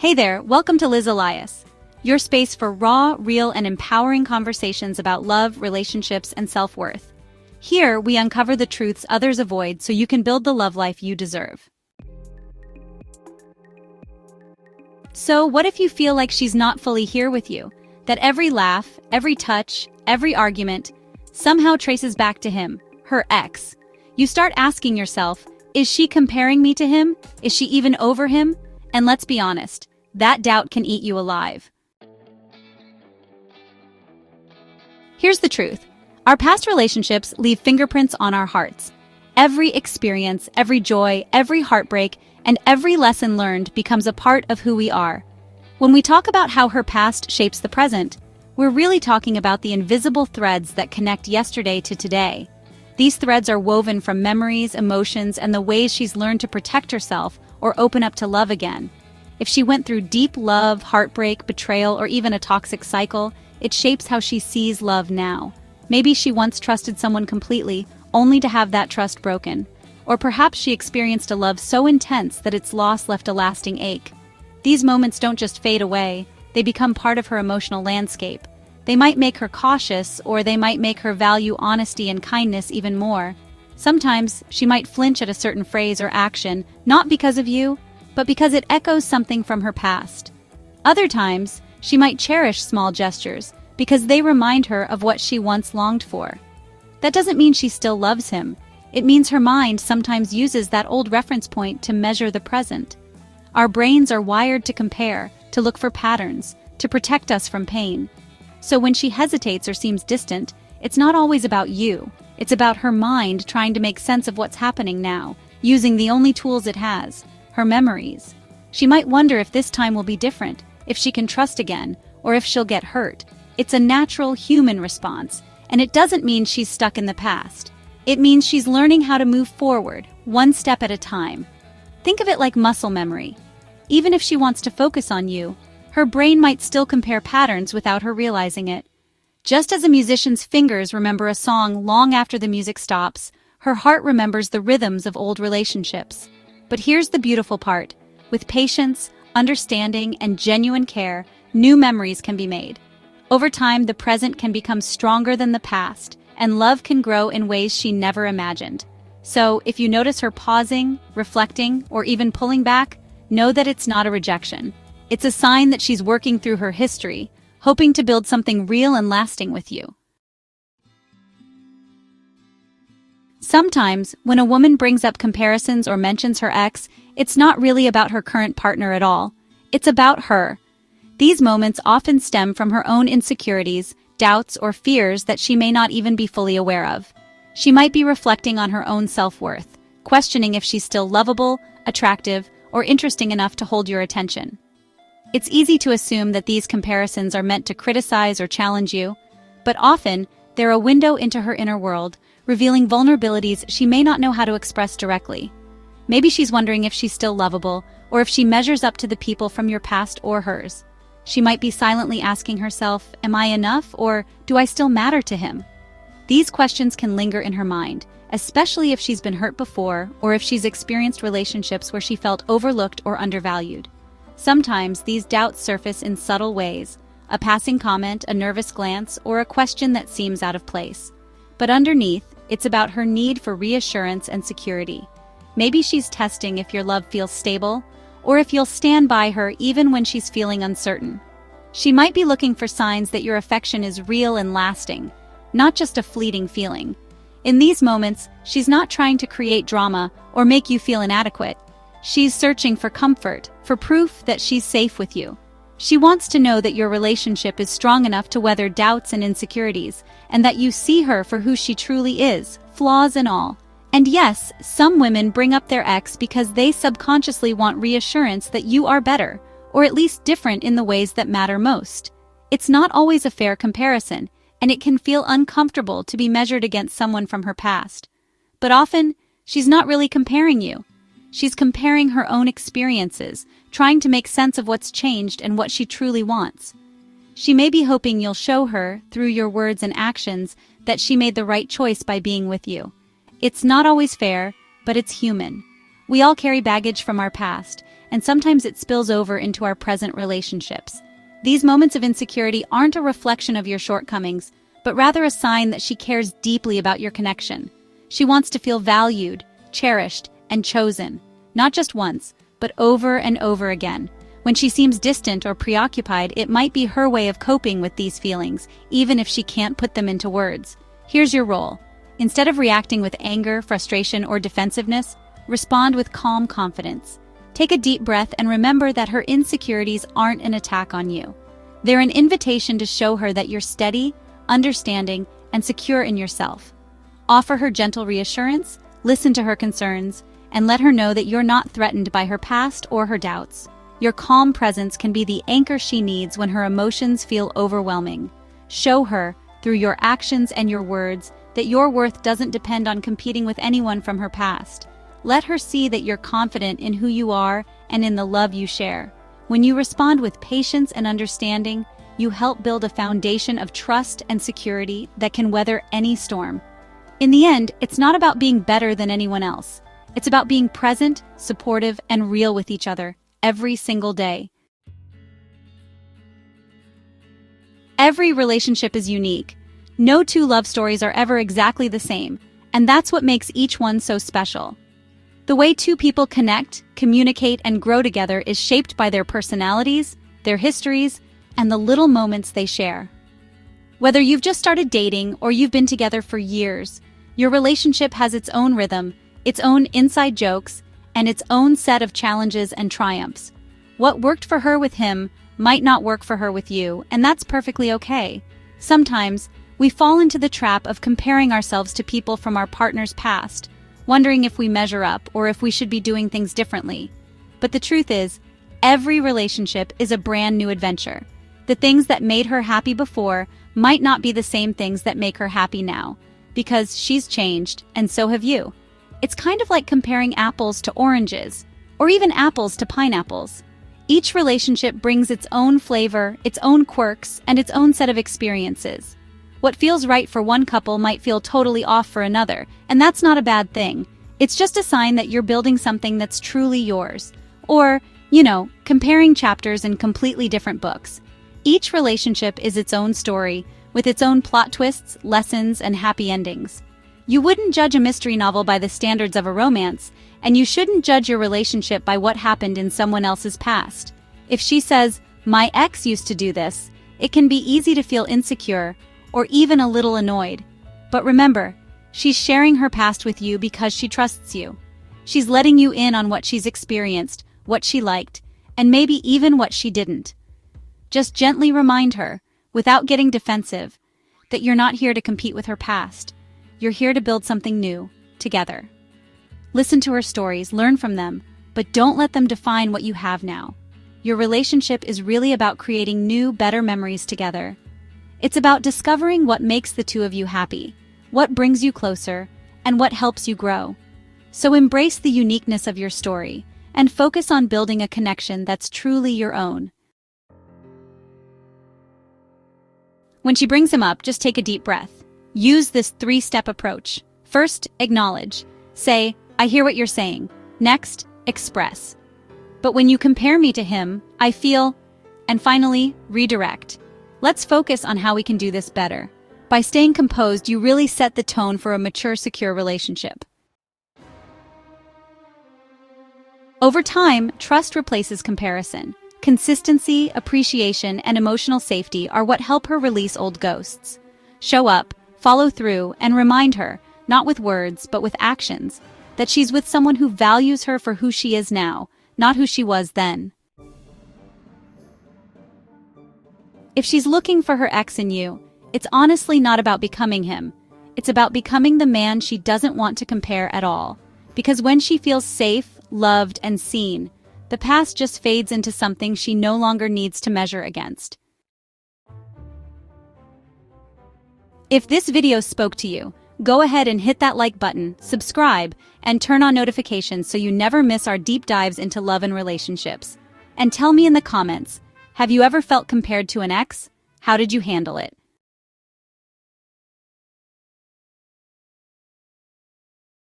Hey there, welcome to Liz Elias, your space for raw, real, and empowering conversations about love, relationships, and self-worth. Here, we uncover the truths others avoid so you can build the love life you deserve. So, what if you feel like she's not fully here with you? That every laugh, every touch, every argument somehow traces back to him, her ex. You start asking yourself, is she comparing me to him? Is she even over him? And let's be honest, that doubt can eat you alive. Here's the truth. Our past relationships leave fingerprints on our hearts. Every experience, every joy, every heartbreak, and every lesson learned becomes a part of who we are. When we talk about how her past shapes the present, we're really talking about the invisible threads that connect yesterday to today. These threads are woven from memories, emotions, and the ways she's learned to protect herself or open up to love again. If she went through deep love, heartbreak, betrayal, or even a toxic cycle, it shapes how she sees love now. Maybe she once trusted someone completely, only to have that trust broken. Or perhaps she experienced a love so intense that its loss left a lasting ache. These moments don't just fade away, they become part of her emotional landscape. They might make her cautious, or they might make her value honesty and kindness even more. Sometimes, she might flinch at a certain phrase or action, not because of you, but because it echoes something from her past. Other times, she might cherish small gestures, because they remind her of what she once longed for. That doesn't mean she still loves him. It means her mind sometimes uses that old reference point to measure the present. Our brains are wired to compare, to look for patterns, to protect us from pain. So when she hesitates or seems distant, it's not always about you. It's about her mind trying to make sense of what's happening now, using the only tools it has, her memories. She might wonder if this time will be different, if she can trust again, or if she'll get hurt. It's a natural human response, and it doesn't mean she's stuck in the past. It means she's learning how to move forward, one step at a time. Think of it like muscle memory. Even if she wants to focus on you, her brain might still compare patterns without her realizing it. Just as a musician's fingers remember a song long after the music stops, her heart remembers the rhythms of old relationships. But here's the beautiful part. With patience, understanding, and genuine care, new memories can be made. Over time, the present can become stronger than the past, and love can grow in ways she never imagined. So, if you notice her pausing, reflecting, or even pulling back, know that it's not a rejection. It's a sign that she's working through her history, hoping to build something real and lasting with you. Sometimes, when a woman brings up comparisons or mentions her ex, it's not really about her current partner at all. It's about her. These moments often stem from her own insecurities, doubts, or fears that she may not even be fully aware of. She might be reflecting on her own self-worth, questioning if she's still lovable, attractive, or interesting enough to hold your attention. It's easy to assume that these comparisons are meant to criticize or challenge you, but often they're a window into her inner world, revealing vulnerabilities she may not know how to express directly. Maybe she's wondering if she's still lovable, or if she measures up to the people from your past or hers. She might be silently asking herself, am I enough, or do I still matter to him? These questions can linger in her mind, especially if she's been hurt before or if she's experienced relationships where she felt overlooked or undervalued. Sometimes these doubts surface in subtle ways, a passing comment, a nervous glance, or a question that seems out of place. But underneath, it's about her need for reassurance and security. Maybe she's testing if your love feels stable, or if you'll stand by her even when she's feeling uncertain. She might be looking for signs that your affection is real and lasting, not just a fleeting feeling. In these moments, she's not trying to create drama or make you feel inadequate. She's searching for comfort, for proof that she's safe with you. She wants to know that your relationship is strong enough to weather doubts and insecurities, and that you see her for who she truly is, flaws and all. And yes, some women bring up their ex because they subconsciously want reassurance that you are better, or at least different in the ways that matter most. It's not always a fair comparison, and it can feel uncomfortable to be measured against someone from her past. But often, she's not really comparing you. She's comparing her own experiences, trying to make sense of what's changed and what she truly wants. She may be hoping you'll show her, through your words and actions, that she made the right choice by being with you. It's not always fair, but it's human. We all carry baggage from our past, and sometimes it spills over into our present relationships. These moments of insecurity aren't a reflection of your shortcomings, but rather a sign that she cares deeply about your connection. She wants to feel valued, cherished, and chosen, not just once, but over and over again. When she seems distant or preoccupied, it might be her way of coping with these feelings, even if she can't put them into words. Here's your role. Instead of reacting with anger, frustration, or defensiveness, respond with calm confidence. Take a deep breath and remember that her insecurities aren't an attack on you. They're an invitation to show her that you're steady, understanding, and secure in yourself. Offer her gentle reassurance, listen to her concerns, and let her know that you're not threatened by her past or her doubts. Your calm presence can be the anchor she needs when her emotions feel overwhelming. Show her, through your actions and your words, that your worth doesn't depend on competing with anyone from her past. Let her see that you're confident in who you are and in the love you share. When you respond with patience and understanding, you help build a foundation of trust and security that can weather any storm. In the end, it's not about being better than anyone else. It's about being present, supportive, and real with each other every single day. Every relationship is unique. No two love stories are ever exactly the same, and that's what makes each one so special. The way two people connect, communicate, and grow together is shaped by their personalities, their histories, and the little moments they share. Whether you've just started dating or you've been together for years, your relationship has its own rhythm, its own inside jokes, and its own set of challenges and triumphs. What worked for her with him might not work for her with you, and that's perfectly okay. Sometimes, we fall into the trap of comparing ourselves to people from our partner's past, wondering if we measure up or if we should be doing things differently. But the truth is, every relationship is a brand new adventure. The things that made her happy before might not be the same things that make her happy now, because she's changed, and so have you. It's kind of like comparing apples to oranges, or even apples to pineapples. Each relationship brings its own flavor, its own quirks, and its own set of experiences. What feels right for one couple might feel totally off for another, and that's not a bad thing. It's just a sign that you're building something that's truly yours. Or, comparing chapters in completely different books. Each relationship is its own story, with its own plot twists, lessons, and happy endings. You wouldn't judge a mystery novel by the standards of a romance, and you shouldn't judge your relationship by what happened in someone else's past. If she says, "My ex used to do this," it can be easy to feel insecure, or even a little annoyed. But remember, she's sharing her past with you because she trusts you. She's letting you in on what she's experienced, what she liked, and maybe even what she didn't. Just gently remind her, without getting defensive, that you're not here to compete with her past. You're here to build something new, together. Listen to her stories, learn from them, but don't let them define what you have now. Your relationship is really about creating new, better memories together. It's about discovering what makes the two of you happy, what brings you closer, and what helps you grow. So embrace the uniqueness of your story and focus on building a connection that's truly your own. When she brings him up, just take a deep breath. Use this 3-step approach. First, acknowledge. Say, "I hear what you're saying." Next, express. "But when you compare me to him, I feel..." And finally, redirect. Let's focus on how we can do this better. By staying composed, you really set the tone for a mature, secure relationship. Over time, trust replaces comparison. Consistency, appreciation, and emotional safety are what help her release old ghosts. Show up, follow through, and remind her, not with words, but with actions, that she's with someone who values her for who she is now, not who she was then. If she's looking for her ex in you, it's honestly not about becoming him. It's about becoming the man she doesn't want to compare at all. Because when she feels safe, loved, and seen, the past just fades into something she no longer needs to measure against. If this video spoke to you, go ahead and hit that like button, subscribe, and turn on notifications so you never miss our deep dives into love and relationships. And tell me in the comments, have you ever felt compared to an ex? How did you handle it?